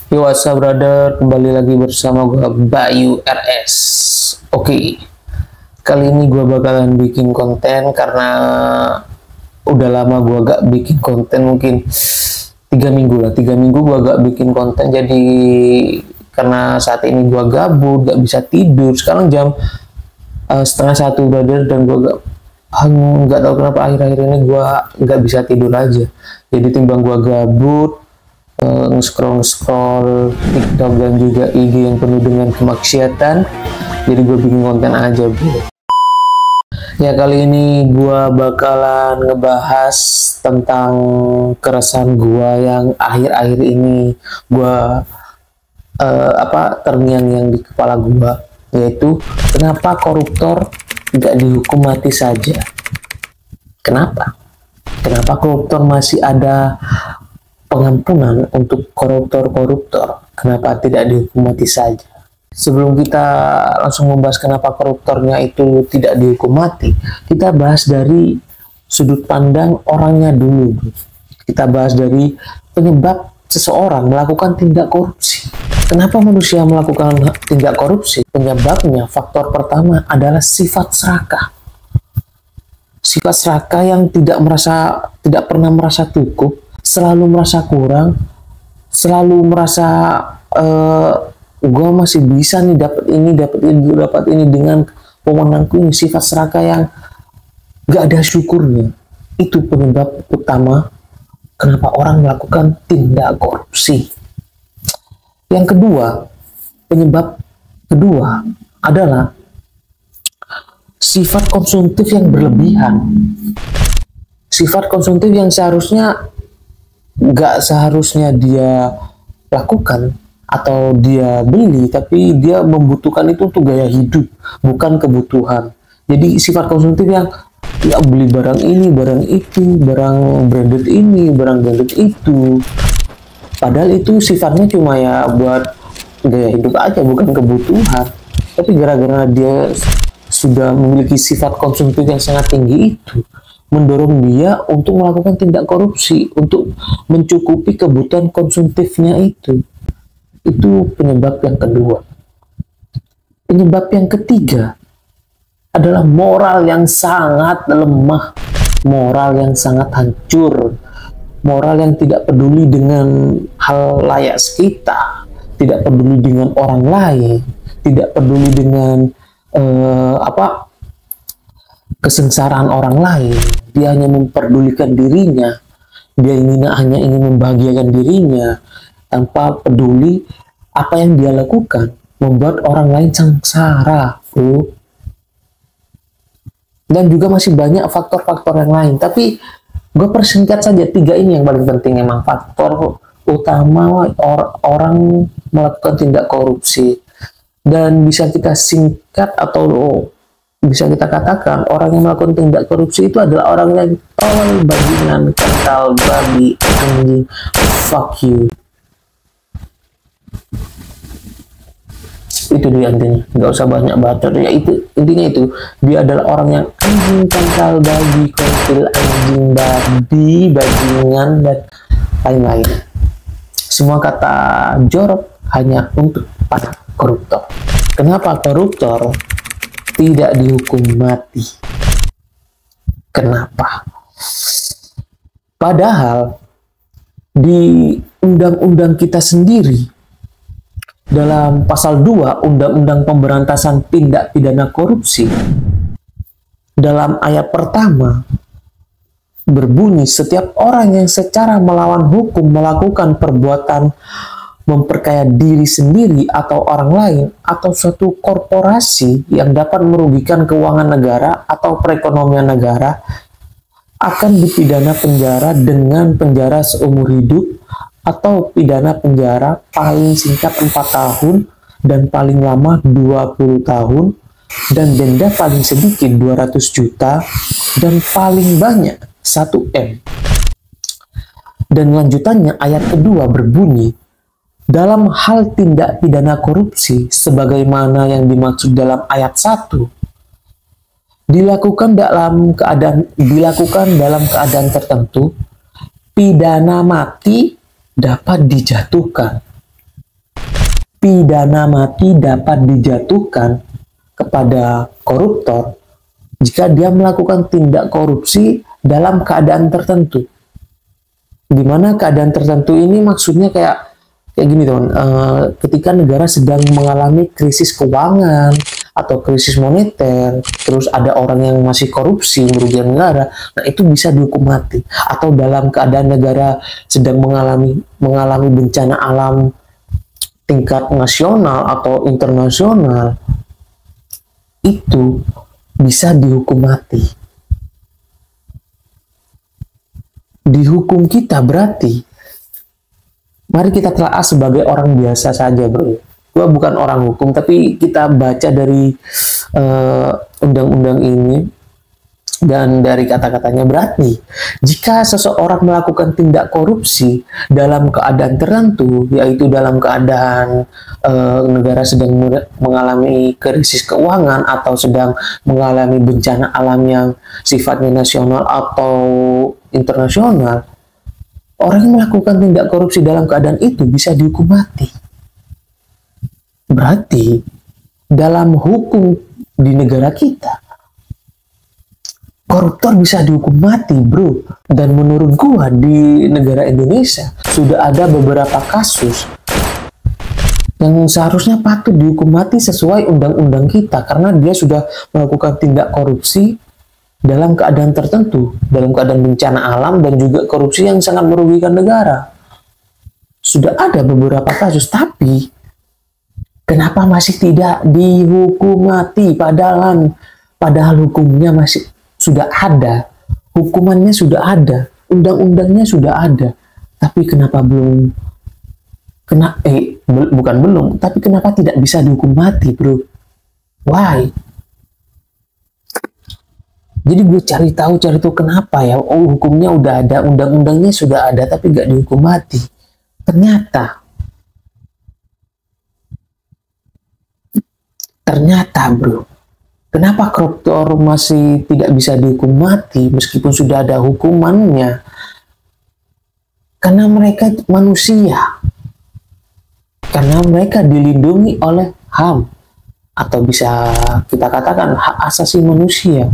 Yo, what's up brother, kembali lagi bersama gue Bayu RS. Oke, kali ini gue bakalan bikin konten karena udah lama gue gak bikin konten, mungkin 3 minggu lah. 3 minggu gue gak bikin konten, jadi karena saat ini gue gabut, gak bisa tidur. Sekarang jam setengah 1 brother, dan gue nggak tahu kenapa akhir-akhir ini gue gak bisa tidur aja. Jadi timbang gue gabut, nge-scroll TikTok dan juga IG yang penuh dengan kemaksiatan, jadi gue bikin konten aja bro. Ya, kali ini gue bakalan ngebahas tentang keresahan gue yang akhir-akhir ini gue terngiang-ngiang di kepala gue, yaitu kenapa koruptor gak dihukum mati saja. Kenapa koruptor masih ada pengampunan untuk koruptor? Kenapa tidak dihukum mati saja? Sebelum kita langsung membahas kenapa koruptornya itu tidak dihukum mati, kita bahas dari sudut pandang orangnya dulu. Kita bahas dari penyebab seseorang melakukan tindak korupsi. Kenapa manusia melakukan tindak korupsi? Penyebabnya, faktor pertama adalah sifat serakah. Sifat serakah yang tidak pernah merasa cukup, selalu merasa kurang, selalu merasa gue masih bisa nih dapat ini dengan pemenangku ini. Sifat serakah yang gak ada syukurnya, itu penyebab utama kenapa orang melakukan tindak korupsi. Yang kedua, penyebab kedua adalah sifat konsumtif yang berlebihan. Sifat konsumtif yang gak seharusnya dia lakukan atau dia beli, tapi dia membutuhkan itu untuk gaya hidup, bukan kebutuhan. Jadi sifat konsumtif yang ya beli barang ini, barang itu, barang branded ini, barang branded itu, padahal itu sifatnya cuma ya buat gaya hidup aja, bukan kebutuhan. Tapi gara-gara dia sudah memiliki sifat konsumtif yang sangat tinggi, itu mendorong dia untuk melakukan tindak korupsi untuk mencukupi kebutuhan konsumtifnya itu. Itu penyebab yang kedua. Penyebab yang ketiga adalah moral yang sangat lemah, moral yang sangat hancur, moral yang tidak peduli dengan hal layak sekitar, tidak peduli dengan orang lain, tidak peduli dengan kesengsaraan orang lain. Dia hanya memperdulikan dirinya, dia hanya ingin membahagiakan dirinya tanpa peduli apa yang dia lakukan, membuat orang lain sengsara, bro. Dan juga masih banyak faktor-faktor yang lain, tapi gue persingkat saja 3 ini yang paling penting. Emang faktor utama orang melakukan tindak korupsi, dan bisa kita singkat atau bisa kita katakan orang yang melakukan tindak korupsi itu adalah orang yang tolol, bajingan, kental, babi, anjing, fuck you. Itu dia intinya, nggak usah banyak bacot ya. Itu intinya, itu dia adalah orang yang anjing, kental, babi, kontil, anjing, babi, bajingan, dan lain-lain. Semua kata jorok hanya untuk para koruptor. Kenapa koruptor tidak dihukum mati? Kenapa? Padahal di undang-undang kita sendiri, dalam pasal 2 Undang-Undang Pemberantasan Tindak Pidana Korupsi, dalam ayat pertama berbunyi, setiap orang yang secara melawan hukum melakukan perbuatan memperkaya diri sendiri atau orang lain atau suatu korporasi yang dapat merugikan keuangan negara atau perekonomian negara akan dipidana penjara dengan penjara seumur hidup atau pidana penjara paling singkat 4 tahun dan paling lama 20 tahun, dan denda paling sedikit 200 juta dan paling banyak 1 M. Dan lanjutannya ayat kedua berbunyi, dalam hal tindak pidana korupsi sebagaimana yang dimaksud dalam ayat 1 dilakukan dalam keadaan tertentu, pidana mati dapat dijatuhkan. pidana mati dapat dijatuhkan kepada koruptor jika dia melakukan tindak korupsi dalam keadaan tertentu. Di mana keadaan tertentu ini maksudnya kayak gini teman, ketika negara sedang mengalami krisis keuangan atau krisis moneter, terus ada orang yang masih korupsi merugikan negara, nah itu bisa dihukum mati. Atau dalam keadaan negara sedang mengalami bencana alam tingkat nasional atau internasional, itu bisa dihukum mati. Dihukum kita berarti, mari kita telah sebagai orang biasa saja, bro. Gua bukan orang hukum, tapi kita baca dari undang-undang ini dan dari kata-katanya, berarti jika seseorang melakukan tindak korupsi dalam keadaan tertentu, yaitu dalam keadaan negara sedang mengalami krisis keuangan atau sedang mengalami bencana alam yang sifatnya nasional atau internasional, orang yang melakukan tindak korupsi dalam keadaan itu bisa dihukum mati. Berarti dalam hukum di negara kita, koruptor bisa dihukum mati, bro. Dan menurut gua di negara Indonesia sudah ada beberapa kasus yang seharusnya patut dihukum mati sesuai undang-undang kita, karena dia sudah melakukan tindak korupsi dalam keadaan tertentu, dalam keadaan bencana alam dan juga korupsi yang sangat merugikan negara. Sudah ada beberapa kasus, tapi kenapa masih tidak dihukum mati? Padahal hukumnya masih sudah ada, hukumannya sudah ada, undang-undangnya sudah ada, tapi kenapa belum bukan belum, tapi kenapa tidak bisa dihukum mati, bro? Why? Jadi gue cari tahu kenapa ya? Oh, hukumnya udah ada, undang-undangnya sudah ada, tapi gak dihukum mati. Ternyata, bro, kenapa koruptor masih tidak bisa dihukum mati meskipun sudah ada hukumannya? Karena mereka manusia. Karena mereka dilindungi oleh HAM, atau bisa kita katakan hak asasi manusia.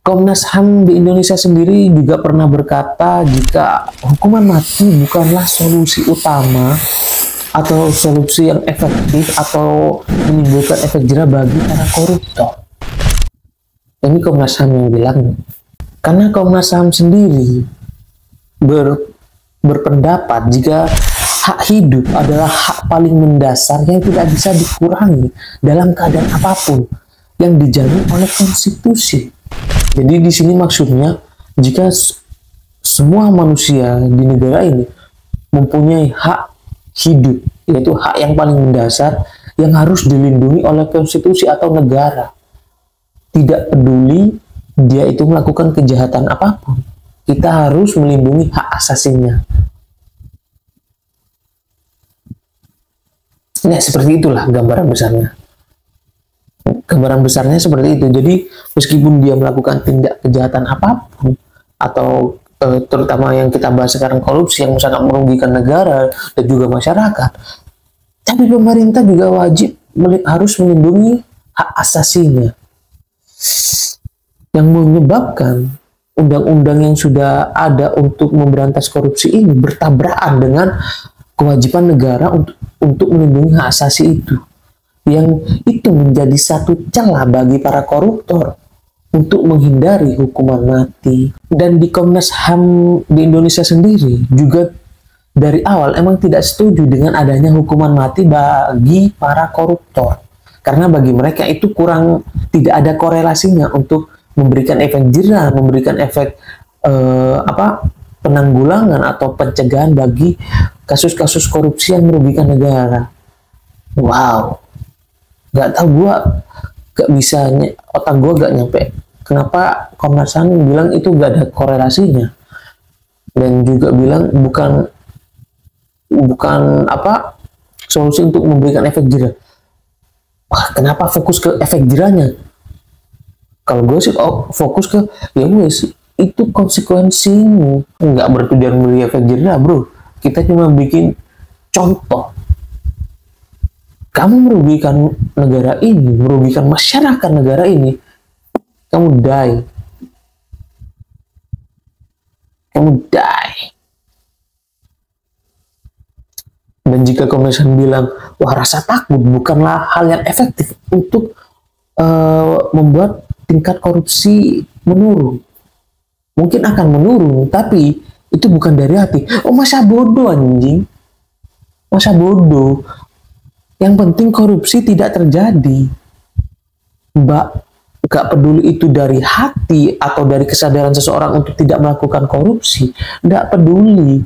Komnas HAM di Indonesia sendiri juga pernah berkata jika hukuman mati bukanlah solusi utama atau solusi yang efektif atau menimbulkan efek jera bagi para koruptor. Ini Komnas HAM yang bilang. Karena Komnas HAM sendiri berpendapat jika hak hidup adalah hak paling mendasar yang tidak bisa dikurangi dalam keadaan apapun yang dijamin oleh konstitusi. Jadi di sini maksudnya jika semua manusia di negara ini mempunyai hak hidup, yaitu hak yang paling mendasar yang harus dilindungi oleh konstitusi atau negara. Tidak peduli dia itu melakukan kejahatan apapun, kita harus melindungi hak asasinya. Nah, seperti itulah gambaran besarnya. Gambaran besarnya seperti itu. Jadi meskipun dia melakukan tindak kejahatan apapun, atau terutama yang kita bahas sekarang korupsi yang sangat merugikan negara dan juga masyarakat, tapi pemerintah juga wajib harus melindungi hak asasinya, yang menyebabkan undang-undang yang sudah ada untuk memberantas korupsi ini bertabrakan dengan kewajiban negara untuk melindungi hak asasi itu, yang itu menjadi satu celah bagi para koruptor untuk menghindari hukuman mati. Dan di Komnas HAM di Indonesia sendiri juga dari awal emang tidak setuju dengan adanya hukuman mati bagi para koruptor, karena bagi mereka itu tidak ada korelasinya untuk memberikan efek jera, memberikan efek penanggulangan atau pencegahan bagi kasus-kasus korupsi yang merugikan negara. Wow, gak tau, gak bisa, otak gue gak nyampe kenapa Komnas HAM bilang itu gak ada korelasinya, dan juga bilang bukan solusi untuk memberikan efek jera. Wah, kenapa fokus ke efek jeranya? Kalau gue sih fokus ke ya wes, itu konsekuensimu, nggak bertujuan memberi efek jera, bro. Kita cuma bikin Contoh, kamu merugikan negara ini, merugikan masyarakat negara ini, kamu die. Kamu die. Dan jika Komnas HAM bilang, wah rasa takut bukanlah hal yang efektif untuk membuat tingkat korupsi menurun. Mungkin akan menurun, tapi itu bukan dari hati. Oh, masa bodoh anjing. Masa bodoh. Yang penting korupsi tidak terjadi. Mbak, gak peduli itu dari hati atau dari kesadaran seseorang untuk tidak melakukan korupsi. Gak peduli.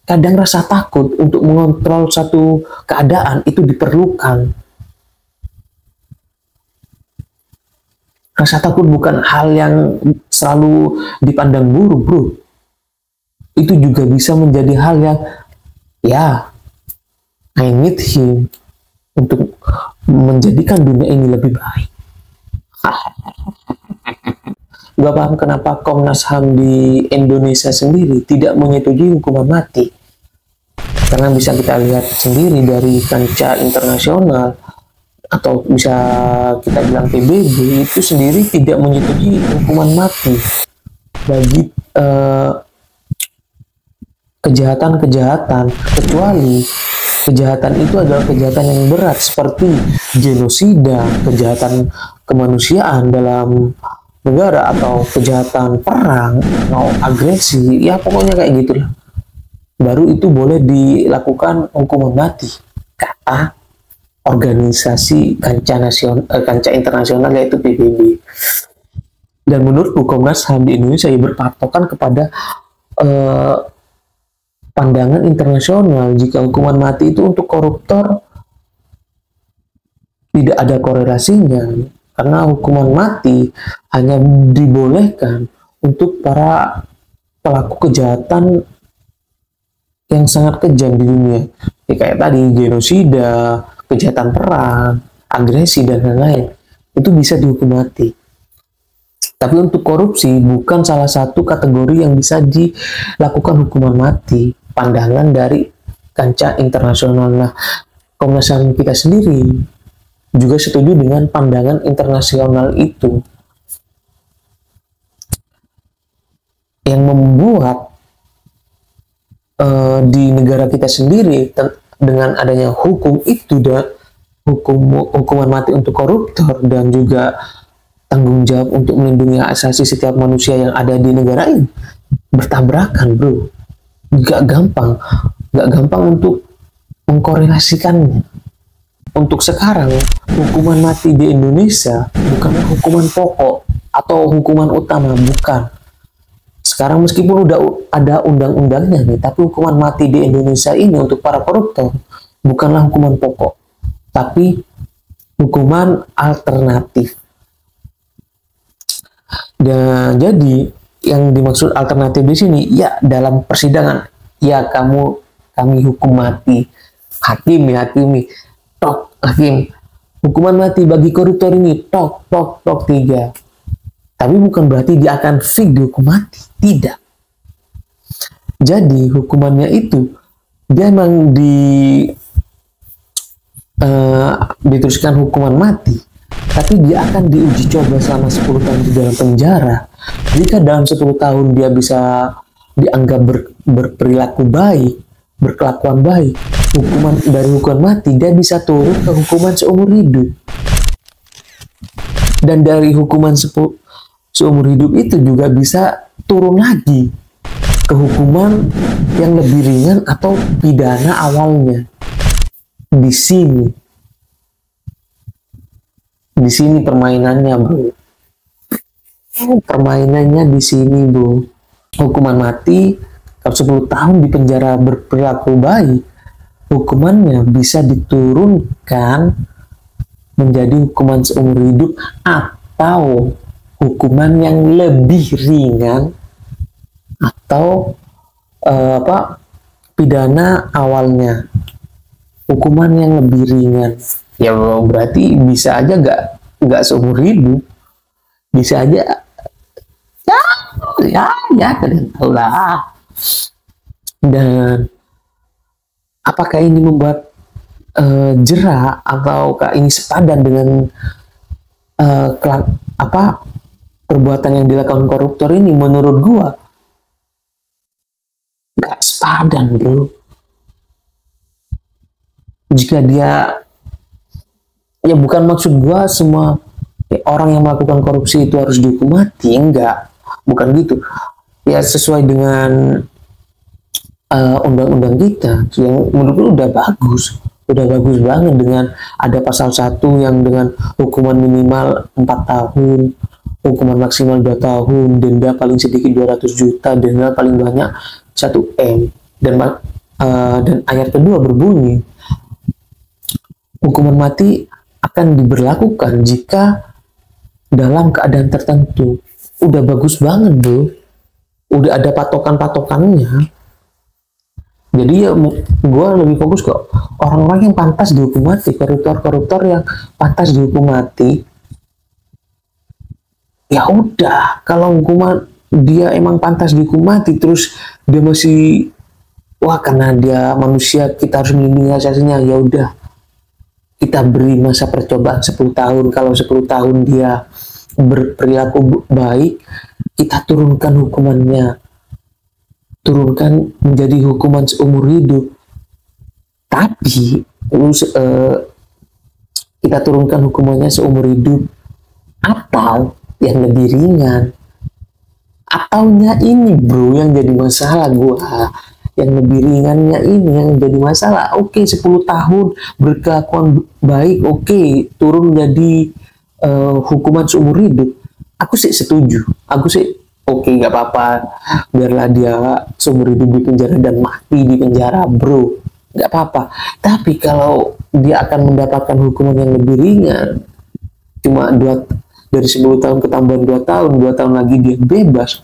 Kadang rasa takut untuk mengontrol satu keadaan itu diperlukan. Rasa takut bukan hal yang selalu dipandang buruk, bro. Itu juga bisa menjadi hal yang, ya, I need him untuk menjadikan dunia ini lebih baik. Gak paham kenapa Komnas HAM di Indonesia sendiri tidak menyetujui hukuman mati. Karena bisa kita lihat sendiri dari kancah internasional, atau bisa kita bilang PBB itu sendiri tidak menyetujui hukuman mati bagi kejahatan-kejahatan, kecuali kejahatan itu adalah kejahatan yang berat seperti genosida, kejahatan kemanusiaan dalam negara, atau kejahatan perang, mau agresi, ya pokoknya kayak gitulah. Baru itu boleh dilakukan hukuman mati, kata organisasi kancah internasional yaitu PBB. Dan menurut Komnas HAM di Indonesia berpatokan kepada pandangan internasional jika hukuman mati itu untuk koruptor tidak ada korelasinya, karena hukuman mati hanya dibolehkan untuk para pelaku kejahatan yang sangat kejam di dunia, ya, kayak tadi genosida, kejahatan perang, agresi, dan lain-lain. Itu bisa dihukum mati. Tapi untuk korupsi bukan salah satu kategori yang bisa dilakukan hukuman mati. Pandangan dari kancah internasional. Nah, Komnas HAM kita sendiri juga setuju dengan pandangan internasional itu, yang membuat di negara kita sendiri dengan adanya hukum itu, dan hukuman mati untuk koruptor, dan juga tanggung jawab untuk melindungi hak asasi setiap manusia yang ada di negara ini, bertabrakan, bro. Gak gampang untuk mengkorelasikannya. Untuk sekarang, hukuman mati di Indonesia bukan hukuman pokok atau hukuman utama, bukan. Sekarang meskipun udah ada undang-undangnya nih, tapi hukuman mati di Indonesia ini untuk para koruptor bukanlah hukuman pokok, tapi hukuman alternatif. Dan jadi yang dimaksud alternatif di sini, ya dalam persidangan, ya kami hukum mati, hakimi, tok, hakim, hukuman mati bagi koruptor ini, tok 3. Tapi bukan berarti dia akan fix dihukum mati, tidak. Jadi hukumannya itu dia memang diteruskan hukuman mati, tapi dia akan diuji coba selama 10 tahun di dalam penjara. Jika dalam 10 tahun dia bisa dianggap berperilaku baik, berkelakuan baik, dari hukuman mati dia bisa turun ke hukuman seumur hidup. Dan dari hukuman seumur hidup itu juga bisa turun lagi ke hukuman yang lebih ringan atau pidana awalnya. Di sini permainannya, bro. Permainannya di sini, bro. Hukuman mati, kalau 10 tahun di penjara berperilaku baik, hukumannya bisa diturunkan menjadi hukuman seumur hidup atau hukuman yang lebih ringan, atau pidana awalnya, hukuman yang lebih ringan. Ya berarti bisa aja nggak seumur hidup, bisa aja ya kalian tahu lah. Dan Apakah ini membuat jera, ataukah ini sepadan dengan apa perbuatan yang dilakukan koruptor ini? Menurut gua nggak sepadan, bro. Jika dia, ya bukan maksud gua semua orang yang melakukan korupsi itu harus dihukum mati, enggak, bukan gitu. Ya sesuai dengan undang-undang kita yang menurut gue udah bagus banget, dengan ada pasal 1 yang dengan hukuman minimal 4 tahun, hukuman maksimal 2 tahun, denda paling sedikit 200 juta, denda paling banyak 1 M, dan ayat kedua berbunyi hukuman mati akan diberlakukan jika dalam keadaan tertentu. Udah bagus banget, bro. Udah ada patokan-patokannya. Jadi ya gue lebih fokus ke orang-orang yang pantas dihukum mati, koruptor-koruptor yang pantas dihukum mati. Ya udah, kalau hukuman dia emang pantas dihukum mati, terus dia masih, wah karena dia manusia kita harus melindungi asasinya, ya udah kita beri masa percobaan 10 tahun. Kalau 10 tahun dia berperilaku baik, kita turunkan hukumannya, turunkan menjadi hukuman seumur hidup. Tapi kita turunkan hukumannya seumur hidup, atau yang lebih ringan. Ataunya ini, bro, yang jadi masalah gua. Yang lebih ringannya ini yang jadi masalah. Oke, 10 tahun berkelakuan baik, oke, turun menjadi hukuman seumur hidup. Aku sih setuju. Aku sih oke, nggak apa-apa, biarlah dia seumur hidup di penjara dan mati di penjara, bro, nggak apa-apa. Tapi kalau dia akan mendapatkan hukuman yang lebih ringan, cuma dari 10 tahun ketambahan 2 tahun, 2 tahun lagi dia bebas,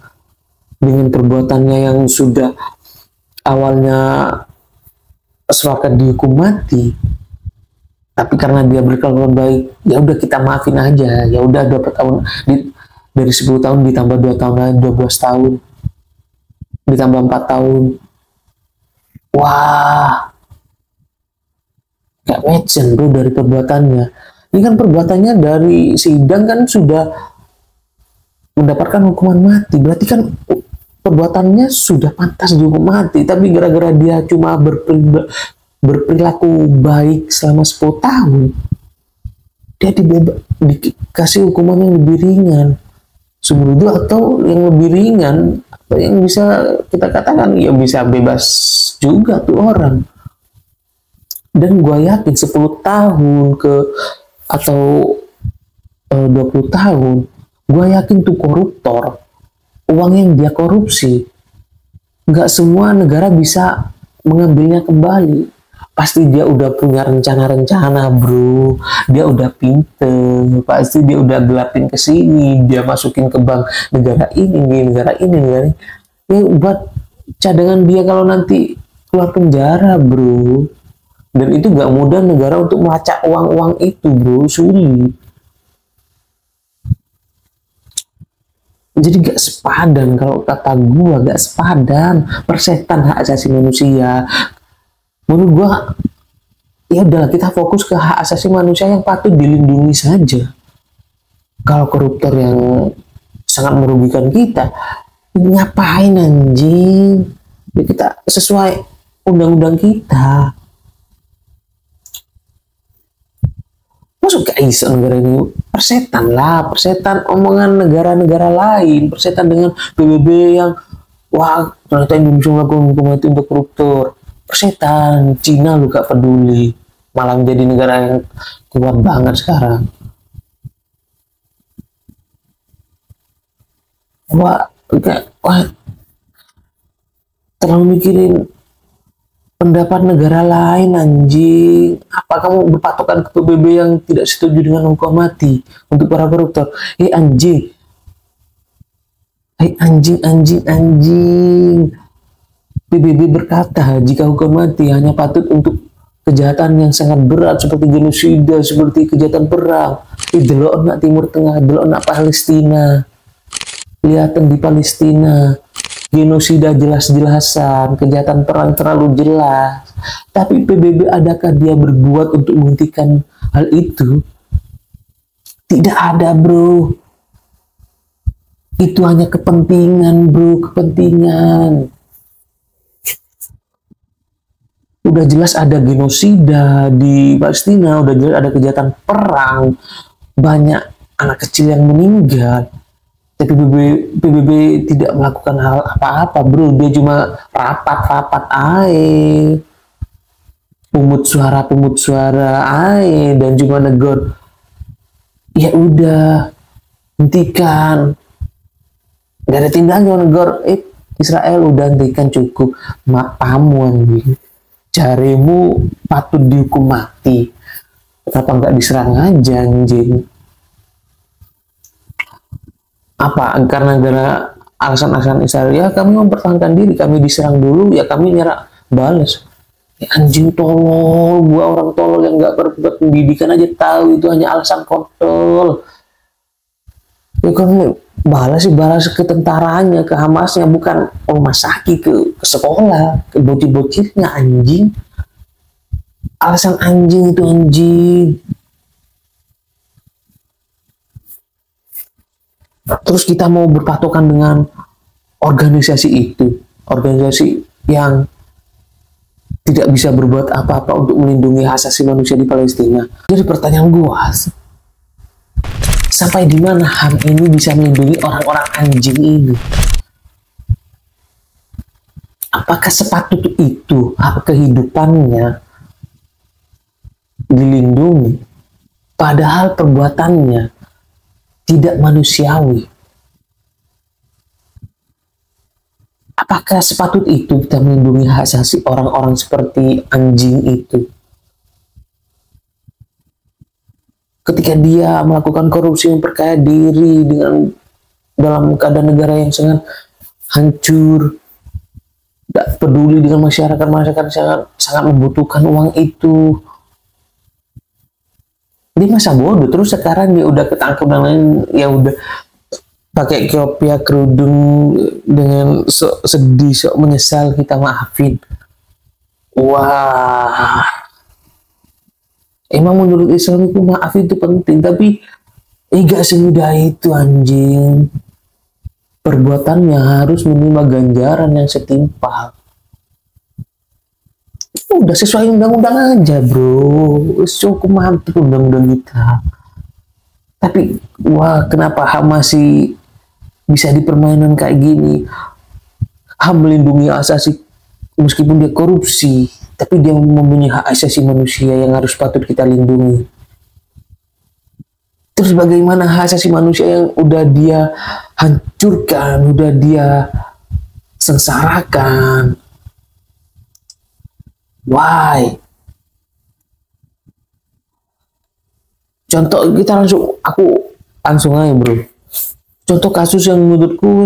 dengan perbuatannya yang sudah awalnya sepakat dihukum mati, tapi karena dia berkelakuan baik, ya udah kita maafin aja, ya udah 2 tahun, dari 10 tahun ditambah 2 tahun lain 12 tahun, ditambah 4 tahun. Wah, gak match, bro, dari perbuatannya. Ini kan perbuatannya dari sidang kan sudah mendapatkan hukuman mati, berarti kan perbuatannya sudah pantas dihukum mati. Tapi gara-gara dia cuma berperilaku baik selama 10 tahun, dia dikasih hukuman yang lebih ringan, seumur hidup atau yang lebih ringan, atau yang bisa kita katakan ya bisa bebas juga tuh orang. Dan gue yakin 10 tahun atau 20 tahun, gue yakin tuh koruptor, uang yang dia korupsi, nggak semua negara bisa mengambilnya kembali. Pasti dia udah punya rencana-rencana, bro. Dia udah pinter, pasti dia udah gelapin ke sini, dia masukin ke bank negara ini, negara ini. Ya, buat cadangan dia kalau nanti keluar penjara, bro. Dan itu gak mudah negara untuk melacak uang-uang itu, bro, sulit. Jadi gak sepadan, kalau kata gua gak sepadan. Persetan hak asasi manusia. Menurut gua ya udahlah, kita fokus ke hak asasi manusia yang patut dilindungi saja. Kalau koruptor yang sangat merugikan kita, ngapain anjing? Ya kita sesuai undang-undang kita. Masuk ke isu negara ini, persetan lah, persetan omongan negara-negara lain, persetan dengan PBB yang wah ternyata Indonesia melakukan hukum mati untuk koruptor. Persetan, Cina lu gak peduli, malah menjadi negara yang kuat banget sekarang. Wah, terlalu mikirin pendapat negara lain, anjing. Apa kamu berpatokan ke PBB yang tidak setuju dengan hukuman mati untuk para koruptor? Anjing. Anjing. PBB berkata jika hukuman mati hanya patut untuk kejahatan yang sangat berat seperti genosida, seperti kejahatan perang. Delok nak Timur Tengah, delok nak Palestina. Lihatan di Palestina. genosida jelas-jelasan, kejahatan perang terlalu jelas. Tapi PBB adakah dia berbuat untuk menghentikan hal itu? Tidak ada, bro. Itu hanya kepentingan, bro, kepentingan. Udah jelas ada genosida di Palestina, udah jelas ada kejahatan perang, banyak anak kecil yang meninggal. Tapi PBB tidak melakukan hal apa-apa, bro. Dia cuma rapat-rapat air, pungut suara air, dan cuma negor. Ya udah, hentikan. Gak ada tindakan negor. Israel udah hentikan, cukup. Mapamu anjing. Jarimu patut dihukum mati. Kenapa nggak diserang aja anjing? Apa? Karena alasan-alasan Israel, ya kami mempertahankan diri, kami diserang dulu, ya kami nyerang balas. Ya, anjing tolol, gua orang tolol yang nggak berpendidikan aja tahu itu hanya alasan kontol. Ya kamu balas ke tentaranya, ke Hamasnya, bukan rumah sakit, ke sekolah, ke bocil-bocilnya anjing. Alasan anjing itu anjing. Terus kita mau berpatokan dengan organisasi itu, organisasi yang tidak bisa berbuat apa-apa untuk melindungi hak asasi manusia di Palestina. Jadi pertanyaan gua, sampai di mana HAM ini bisa melindungi orang-orang anjing ini? Apakah sepatut itu hak kehidupannya dilindungi, padahal perbuatannya tidak manusiawi? Apakah sepatut itu kita melindungi hak asasi orang-orang seperti anjing itu? Ketika dia melakukan korupsi, memperkaya diri dengan dalam keadaan negara yang sangat hancur, tidak peduli dengan masyarakat sangat membutuhkan uang itu. Dia masa bodoh, terus sekarang dia udah ketangkep dan lain, ya udah pakai kopiah kerudung dengan sok sedih, sok menyesal, kita maafin. Wah, emang menurut Islam itu maaf itu penting, tapi gak semudah itu anjing. Perbuatannya harus menerima ganjaran yang setimpal. Udah sesuai undang-undang aja, bro. Cukup mantap undang-undang kita. Tapi wah, kenapa HAM masih bisa dipermainkan kayak gini? HAM melindungi asasi meskipun dia korupsi, tapi dia mempunyai hak asasi manusia yang harus patut kita lindungi. Terus bagaimana hak asasi manusia yang udah dia hancurkan, udah dia sengsarakan? Why? Contoh kita aku langsung aja, bro. Contoh kasus yang menurutku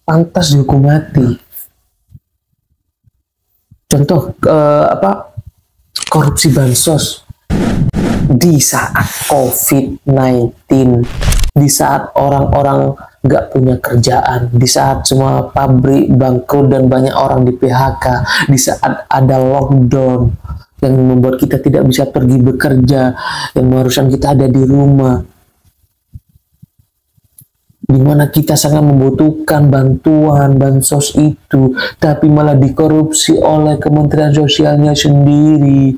pantas dihukum mati. Contoh korupsi bansos di saat COVID-19, di saat orang-orang nggak punya kerjaan, di saat semua pabrik bangkrut dan banyak orang di PHK, di saat ada lockdown yang membuat kita tidak bisa pergi bekerja, yang mengharuskan kita ada di rumah, di mana kita sangat membutuhkan bantuan bansos itu, tapi malah dikorupsi oleh Kementerian Sosialnya sendiri.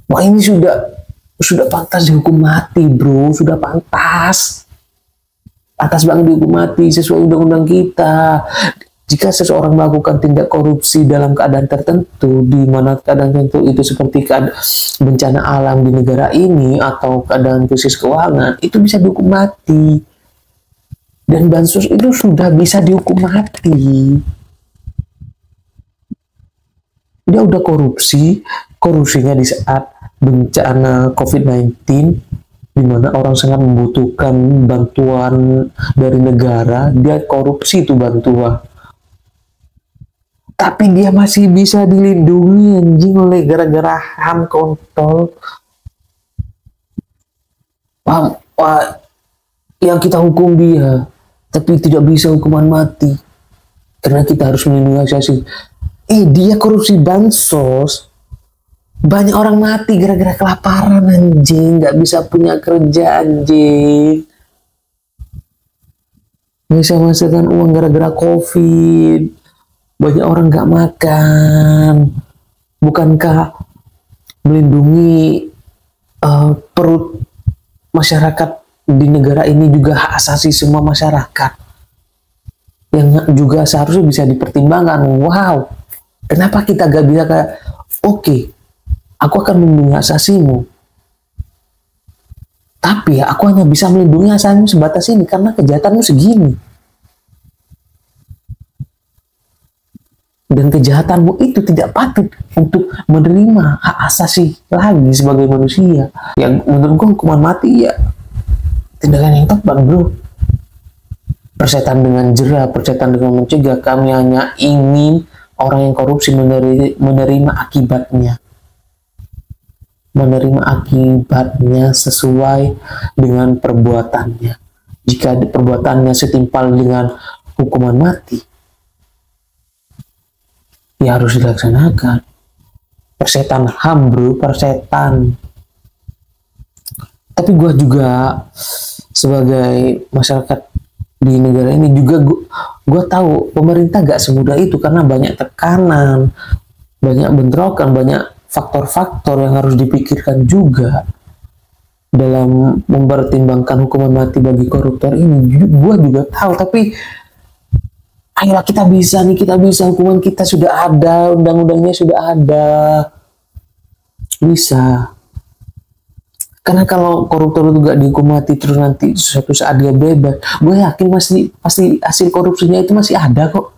Wah, ini sudah pantas dihukum mati, bro. Sudah pantas banget dihukum mati sesuai undang-undang kita. Jika seseorang melakukan tindak korupsi dalam keadaan tertentu, di mana keadaan tertentu itu seperti bencana alam di negara ini atau keadaan krisis keuangan, itu bisa dihukum mati. Dan bansos itu sudah bisa dihukum mati. Dia udah korupsinya di saat bencana COVID-19, di mana orang sangat membutuhkan bantuan dari negara, dia korupsi itu bantuan. Tapi dia masih bisa dilindungi anjing oleh gara-gara HAM kontol. Wah, yang kita hukum dia, tapi tidak bisa hukuman mati. karena kita harus melindungi asasi. Dia korupsi bansos, banyak orang mati gara-gara kelaparan anjing, nggak bisa punya kerja anjing, bisa menghasilkan uang gara-gara COVID, banyak orang nggak makan. Bukankah melindungi perut masyarakat di negara ini juga hak asasi semua masyarakat yang juga seharusnya bisa dipertimbangkan? Wow, kenapa kita gak bisa kayak, oke, aku akan melindungi hak asasimu, tapi ya aku hanya bisa melindungi hak asasimu sebatas ini karena kejahatanmu segini, dan kejahatanmu itu tidak patut untuk menerima hak asasi lagi sebagai manusia. Yang menurut gue hukuman mati ya tindakan yang tepat, bro. Persetan dengan jera, persetan dengan mencegah. Kami hanya ingin orang yang korupsi menerima akibatnya. Menerima akibatnya sesuai dengan perbuatannya. Jika perbuatannya setimpal dengan hukuman mati, ya harus dilaksanakan. Persetan HAM, bro, persetan. Tapi gue juga sebagai masyarakat di negara ini juga gue tahu pemerintah gak semudah itu karena banyak tekanan, banyak bentrokan, banyak faktor-faktor yang harus dipikirkan juga dalam mempertimbangkan hukuman mati bagi koruptor ini. Gue juga tahu, tapi ayolah, kita bisa nih, kita bisa. Hukuman kita sudah ada, undang-undangnya sudah ada, bisa. Karena kalau koruptor itu gak dihukum mati terus nanti suatu saat dia bebas, gue yakin pasti hasil korupsinya itu masih ada kok,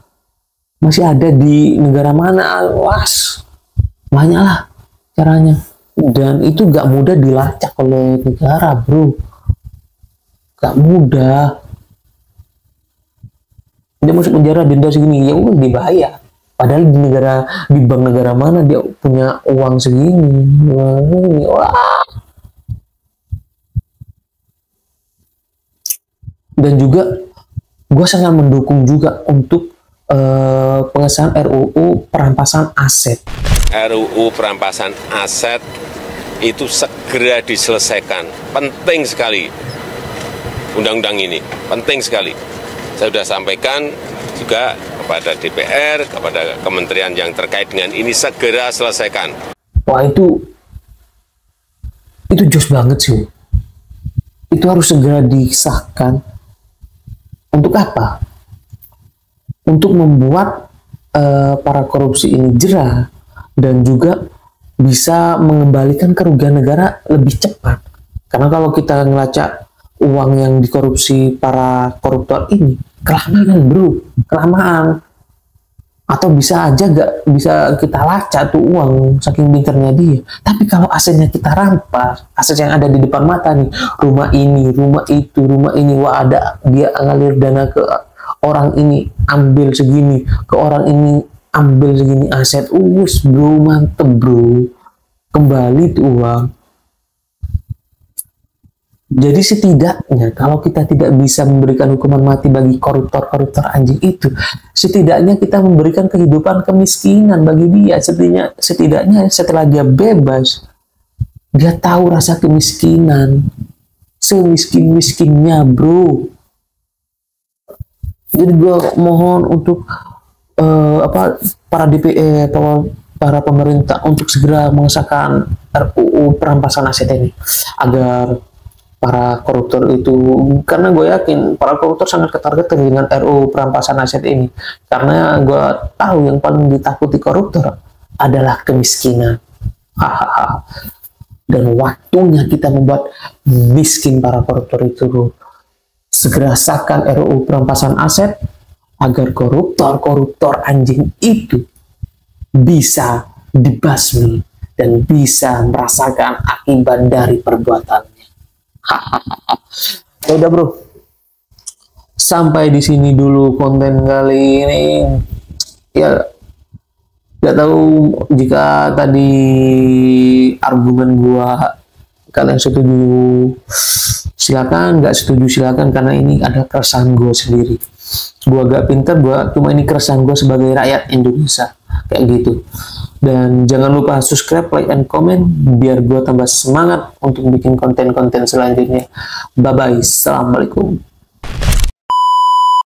masih ada di negara mana, was banyak lah caranya, dan itu gak mudah dilacak oleh negara, bro, gak mudah. Dia masuk penjara denda segini, ya udah dibayar. Padahal di bank negara mana dia punya uang segini. Wah. Dan juga gue sangat mendukung juga untuk pengesahan RUU perampasan aset. RUU perampasan aset itu segera diselesaikan. Penting sekali undang-undang ini, penting sekali. Saya sudah sampaikan juga kepada DPR, kepada kementerian yang terkait dengan ini, segera selesaikan. Wah, itu jos banget sih. Itu harus segera disahkan. Untuk apa? Untuk membuat para korupsi ini jera dan juga bisa mengembalikan kerugian negara lebih cepat. Karena kalau kita ngelacak uang yang dikorupsi para koruptor ini, kelamaan, bro, kelamaan. Atau bisa aja gak bisa kita lacak tuh uang saking pinternya dia. Tapi kalau asetnya kita rampas, aset yang ada di depan mata nih, rumah ini, rumah itu, rumah ini, wah ada dia ngalir dana ke orang ini, ambil segini, ke orang ini ambil segini aset, bro, mantep, bro, kembali tuh uang. Jadi setidaknya kalau kita tidak bisa memberikan hukuman mati bagi koruptor-koruptor anjing itu, setidaknya kita memberikan kehidupan kemiskinan bagi dia. Setidaknya setelah dia bebas, dia tahu rasa kemiskinan, semiskin-miskinnya, bro. Jadi gue mohon untuk para DPR, para pemerintah untuk segera mengesahkan RUU perampasan aset ini agar para koruptor itu, karena gue yakin para koruptor sangat ketar-ketir dengan RUU perampasan aset ini, karena gue tahu yang paling ditakuti koruptor adalah kemiskinan. Dan waktunya kita membuat miskin para koruptor itu. Segera sahkan RUU perampasan aset agar koruptor-koruptor anjing itu bisa dibasmi dan bisa merasakan akibat dari perbuatannya. Ya udah, bro, sampai di sini dulu konten kali ini. Ya nggak tahu jika tadi argumen gua kalian setuju silakan, nggak setuju silakan, karena ini ada keresahan gua sendiri. Gua gak pinter, gua cuma ini keresahan gue sebagai rakyat Indonesia kayak gitu. Dan jangan lupa subscribe, like, and comment biar gue tambah semangat untuk bikin konten-konten selanjutnya. Bye bye, assalamualaikum.